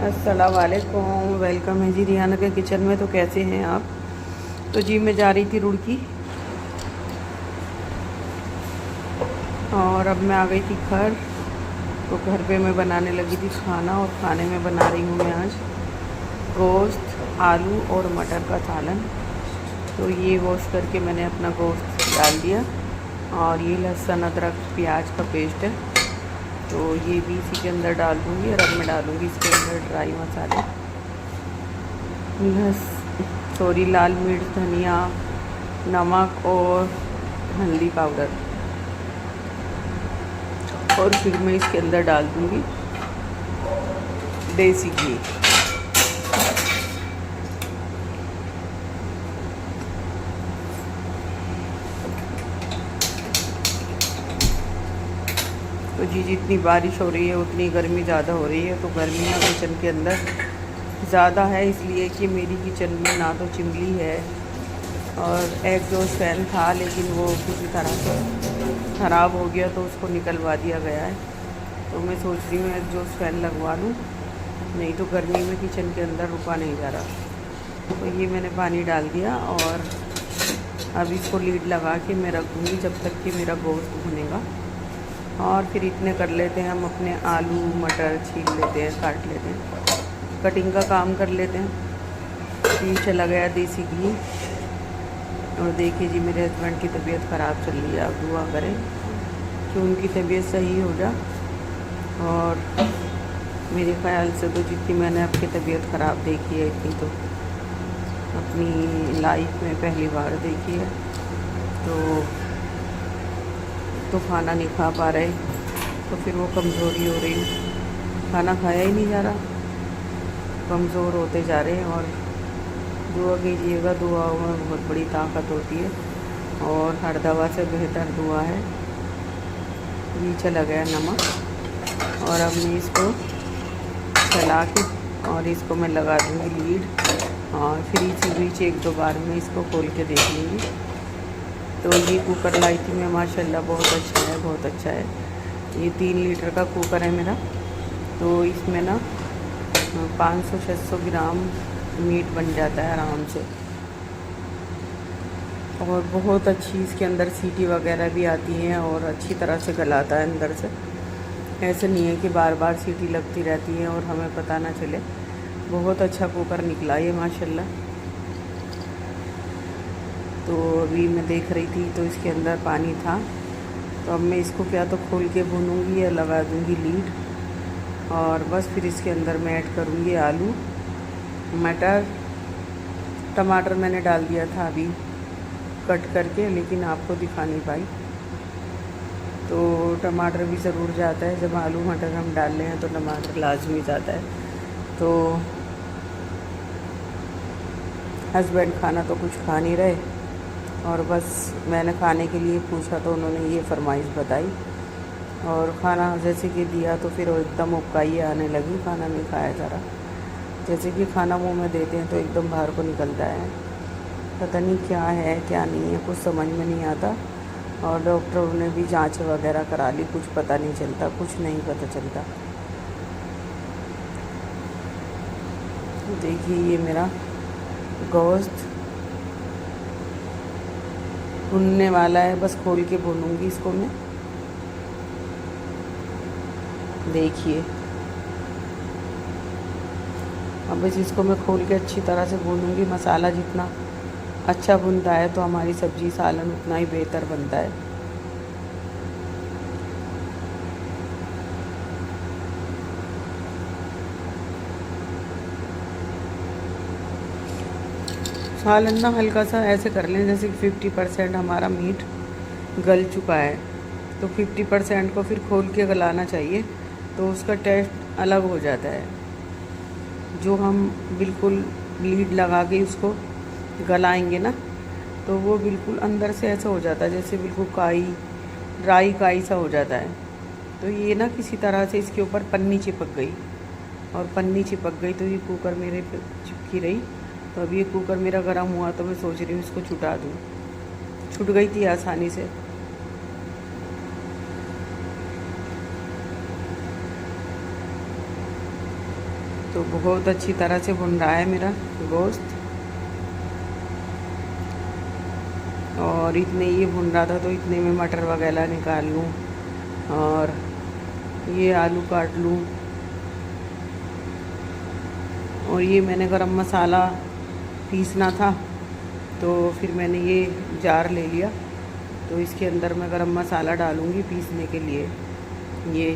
अस्सलाम वालेकुम, वेलकम है जी रियाना के किचन में। तो कैसे हैं आप? तो जी मैं जा रही थी रुड़की और अब मैं आ गई थी घर। तो घर पे मैं बनाने लगी थी खाना, और खाने में बना रही हूँ मैं आज गोश्त, आलू और मटर का सालन। तो ये वॉश करके मैंने अपना गोश्त डाल दिया, और ये लहसुन अदरक प्याज का पेस्ट है, तो ये भी इसी के अंदर डाल दूँगी। और अब मैं डालूँगी इसके अंदर ड्राई मसाले, लाल मिर्च, धनिया, नमक और हल्दी पाउडर, और फिर मैं इसके अंदर डाल दूँगी देसी घी। तो जी जितनी बारिश हो रही है उतनी गर्मी ज़्यादा हो रही है। तो गर्मी ना किचन के अंदर ज़्यादा है, इसलिए कि मेरी किचन में ना तो चिमनी है, और एग्जॉस्ट फैन था लेकिन वो किसी तरह से ख़राब हो गया, तो उसको निकलवा दिया गया है। तो मैं सोच रही हूँ एग्जॉस्ट फैन लगवा लूँ, नहीं तो गर्मी में किचन के अंदर रुका नहीं जा रहा। तो ये मैंने पानी डाल दिया, और अब इसको लीड लगा के मैं रख दूँगी जब तक कि मेरा गोश्त भुनेगा। और फिर इतने कर लेते हैं हम अपने आलू मटर छील लेते हैं, काट लेते हैं, कटिंग का काम कर लेते हैं। फिर चला गया देसी घी। और देखिए जी मेरे हस्बैंड की तबीयत ख़राब चल रही है, आप दुआ करें कि उनकी तबीयत सही हो जाए। और मेरे ख़्याल से तो जितनी मैंने आपकी तबीयत ख़राब देखी है, इतनी तो अपनी लाइफ में पहली बार देखी है। तो खाना नहीं खा पा रहे, तो फिर वो कमज़ोरी हो रही, खाना खाया ही नहीं जा रहा, कमज़ोर होते जा रहे हैं। और दुआ कीजिएगा, दुआओं में बहुत बड़ी ताकत होती है, और हर दवा से बेहतर दुआ है। ये चला गया नमक, और अब मैं इसको चला के और इसको मैं लगा दूँगी लीड, और फिर इसी बीच एक दो बार मैं इसको खोल के देख लूँगी। तो ये कुकर लाई थी मैं, माशाल्लाह बहुत अच्छा है, बहुत अच्छा है। ये 3 लीटर का कुकर है मेरा। तो इसमें ना 500-600 ग्राम मीट बन जाता है आराम से, और बहुत अच्छी इसके अंदर सीटी वगैरह भी आती हैं, और अच्छी तरह से गलाता है अंदर से। ऐसे नहीं है कि बार बार सीटी लगती रहती है और हमें पता ना चले। बहुत अच्छा कुकर निकला ये माशाल्लाह। तो अभी मैं देख रही थी तो इसके अंदर पानी था, तो अब मैं इसको क्या तो खोल के भूनूंगी या लगा दूंगी लीड, और बस फिर इसके अंदर मैं ऐड करूँगी आलू मटर। टमाटर मैंने डाल दिया था अभी कट करके, लेकिन आपको दिखा नहीं पाई। तो टमाटर भी ज़रूर जाता है, जब आलू मटर हम डाल रहे हैं तो टमाटर लाजमी जाता है। तो हस्बैंड खाना तो कुछ खा नहीं रहे, और बस मैंने खाने के लिए पूछा तो उन्होंने ये फरमाइश बताई, और खाना जैसे कि दिया तो फिर वो एकदम उबकाई आने लगी, खाना नहीं खाया जा रहा। जैसे कि खाना मुंह में देते हैं तो एकदम बाहर को निकलता है, पता नहीं क्या है क्या नहीं है, कुछ समझ में नहीं आता। और डॉक्टरों ने भी जांच वगैरह करा ली, कुछ पता नहीं चलता, कुछ नहीं पता चलता। देखिए ये मेरा गोश्त भुनने वाला है, बस खोल के भूनूंगी इसको मैं। देखिए अब बस इसको मैं खोल के अच्छी तरह से भूनूंगी। मसाला जितना अच्छा भुनता है तो हमारी सब्ज़ी सालन उतना ही बेहतर बनता है। सालन ना हल्का सा ऐसे कर लें जैसे कि 50% हमारा मीट गल चुका है, तो 50% को फिर खोल के गलाना चाहिए, तो उसका टेस्ट अलग हो जाता है। जो हम बिल्कुल लीड लगा के उसको गलाएंगे ना, तो वो बिल्कुल अंदर से ऐसा हो जाता है जैसे बिल्कुल ड्राई काई सा हो जाता है। तो ये ना किसी तरह से इसके ऊपर पन्नी चिपक गई, और पन्नी चिपक गई तो ये कुकर मेरे पे चिपकी रही। तो अब ये कुकर मेरा गर्म हुआ, तो मैं सोच रही हूँ इसको छुटा दूँ। छूट गई थी आसानी से। तो बहुत अच्छी तरह से भुन रहा है मेरा गोश्त। और इतने ये भुन रहा था तो इतने में मटर वगैरह निकाल लूँ और ये आलू काट लूँ। और ये मैंने गरम मसाला पीसना था तो फिर मैंने ये जार ले लिया, तो इसके अंदर मैं गरम मसाला डालूँगी पीसने के लिए। ये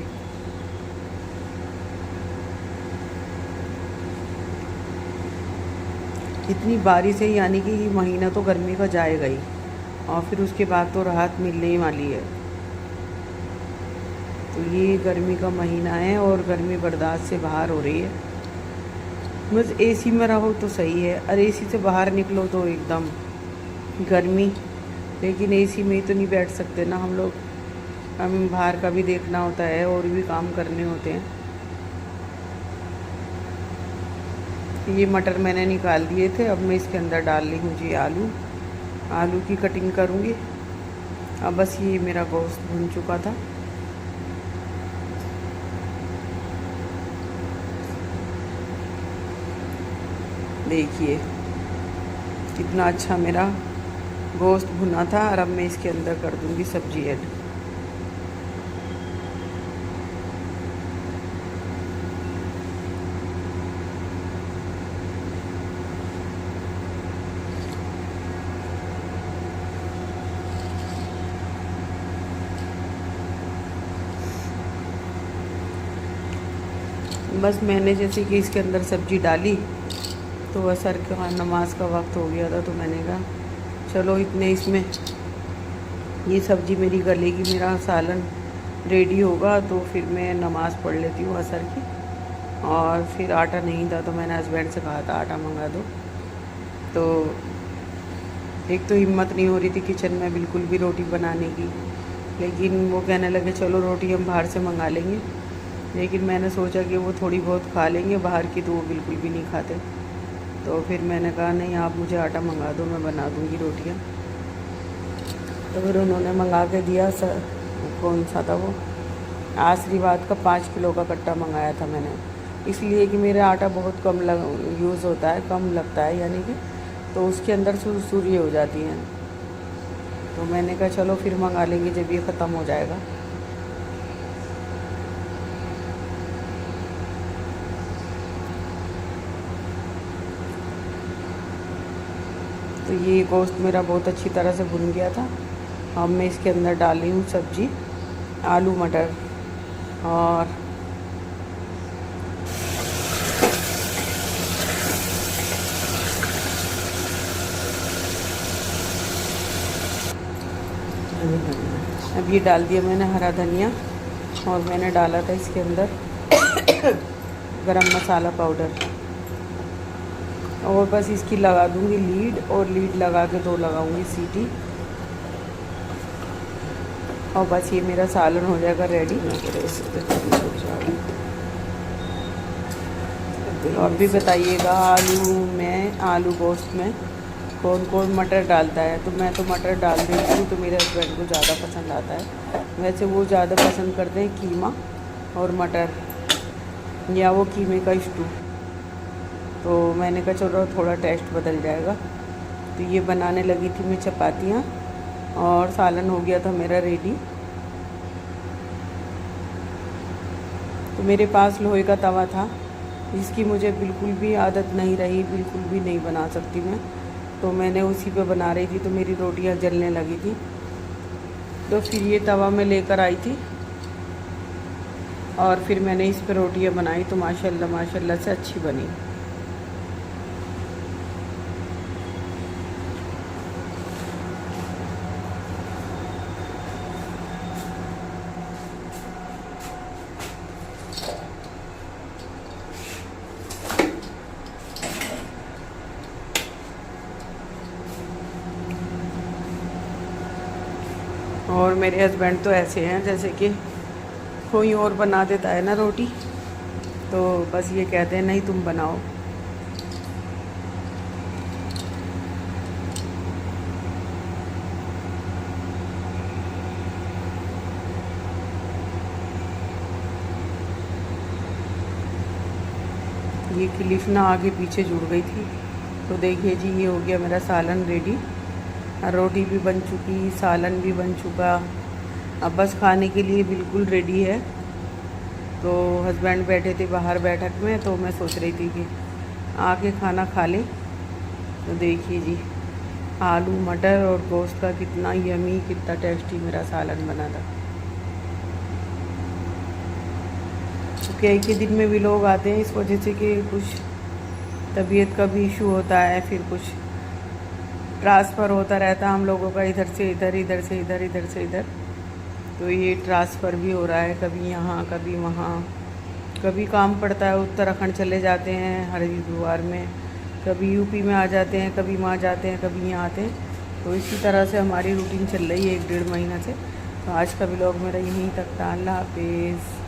इतनी बारिश है, यानी कि ये महीना तो गर्मी का जाएगा ही और फिर उसके बाद तो राहत मिलने ही वाली है। तो ये गर्मी का महीना है और गर्मी बर्दाश्त से बाहर हो रही है। बस एसी में रहो तो सही है, और एसी से बाहर निकलो तो एकदम गर्मी। लेकिन एसी में ही तो नहीं बैठ सकते ना हम लोग, हमें बाहर का भी देखना होता है और भी काम करने होते हैं। ये मटर मैंने निकाल दिए थे, अब मैं इसके अंदर डाल रही हूँ जी आलू की कटिंग करूँगी। अब बस ये मेरा गोश्त भुन चुका था। देखिए कितना अच्छा मेरा गोश्त भुना था, और अब मैं इसके अंदर कर दूँगी सब्जी ऐड। बस मैंने जैसे कि इसके अंदर सब्ज़ी डाली तो असर का नमाज का वक्त हो गया था, तो मैंने कहा चलो इतने इसमें ये सब्ज़ी मेरी गलेगी, मेरा सालन रेडी होगा, तो फिर मैं नमाज़ पढ़ लेती हूँ असर की। और फिर आटा नहीं था तो मैंने हस्बैंड से कहा था आटा मंगा दो। तो एक तो हिम्मत नहीं हो रही थी किचन में बिल्कुल भी रोटी बनाने की, लेकिन वो कहने लगे चलो रोटी हम बाहर से मंगा लेंगे। लेकिन मैंने सोचा कि वो थोड़ी बहुत खा लेंगे, बाहर की तो वो बिल्कुल भी नहीं खाते। तो फिर मैंने कहा नहीं आप मुझे आटा मंगा दो, मैं बना दूँगी रोटियाँ। तो फिर उन्होंने मंगा के दिया। कौन सा था वो, आशीर्वाद का 5 किलो का कट्टा मंगाया था मैंने, इसलिए कि मेरा आटा बहुत कम यूज़ होता है, कम लगता है यानी कि, तो उसके अंदर सुरसुरी हो जाती हैं। तो मैंने कहा चलो फिर मंगा लेंगे जब ये ख़त्म हो जाएगा। तो ये गोश्त मेरा बहुत अच्छी तरह से भुन गया था। अब मैं इसके अंदर डाल रही हूँ सब्ज़ी, आलू मटर। और अब ये डाल दिया मैंने हरा धनिया, और मैंने डाला था इसके अंदर गरम मसाला पाउडर। और बस इसकी लगा दूँगी लीड, और लीड लगा के 2 लगाऊँगी सीटी, और बस ये मेरा सालन हो जाएगा रेडी। और भी बताइएगा आलू गोश्त में कौन कौन मटर डालता है। तो मैं तो मटर डाल देती हूँ, तो मेरे हस्बैंड को ज़्यादा पसंद आता है। वैसे वो ज़्यादा पसंद करते हैं कीमा और मटर, या वो कीमे का स्टू। तो मैंने कहा चलो थोड़ा टेस्ट बदल जाएगा। तो ये बनाने लगी थी मैं चपातियाँ, और सालन हो गया था मेरा रेडी। तो मेरे पास लोहे का तवा था, जिसकी मुझे बिल्कुल भी आदत नहीं रही, बिल्कुल भी नहीं बना सकती मैं। तो मैंने उसी पे बना रही थी, तो मेरी रोटियां जलने लगी थी। तो फिर ये तवा मैं लेकर आई थी, और फिर मैंने इस पर रोटियां बनाई, तो माशाल्लाह माशाल्लाह से अच्छी बनी। और मेरे हस्बैंड तो ऐसे हैं जैसे कि कोई और बना देता है ना रोटी, तो बस ये कहते हैं नहीं तुम बनाओ। ये क्लिप ना आगे पीछे जुड़ गई थी। तो देखिए जी, ये हो गया मेरा सालन रेडी। रोटी भी बन चुकी, सालन भी बन चुका। अब बस खाने के लिए बिल्कुल रेडी है। तो हस्बैंड बैठे थे बाहर बैठक में, तो मैं सोच रही थी कि आके खाना खा लें। तो देखिए जी, आलू मटर और गोश्त का कितना यमी, कितना टेस्टी मेरा सालन बना था। तो क्या एक ही दिन में भी लोग आते हैं, इस वजह से कि कुछ तबीयत का भी इशू होता है, फिर कुछ ट्रांसफ़र होता रहता है हम लोगों का, इधर से इधर, इधर से इधर, इधर से इधर। तो ये ट्रांसफ़र भी हो रहा है, कभी यहाँ कभी वहाँ। कभी काम पड़ता है उत्तराखंड चले जाते हैं हरिद्वार में, कभी यूपी में आ जाते हैं, कभी वहाँ जाते हैं, कभी यहाँ आते हैं। तो इसी तरह से हमारी रूटीन चल रही है 1 डेढ़ महीना से। तो आज का व्लॉग मेरा यहीं तक था। अल्लाह हाफिज़।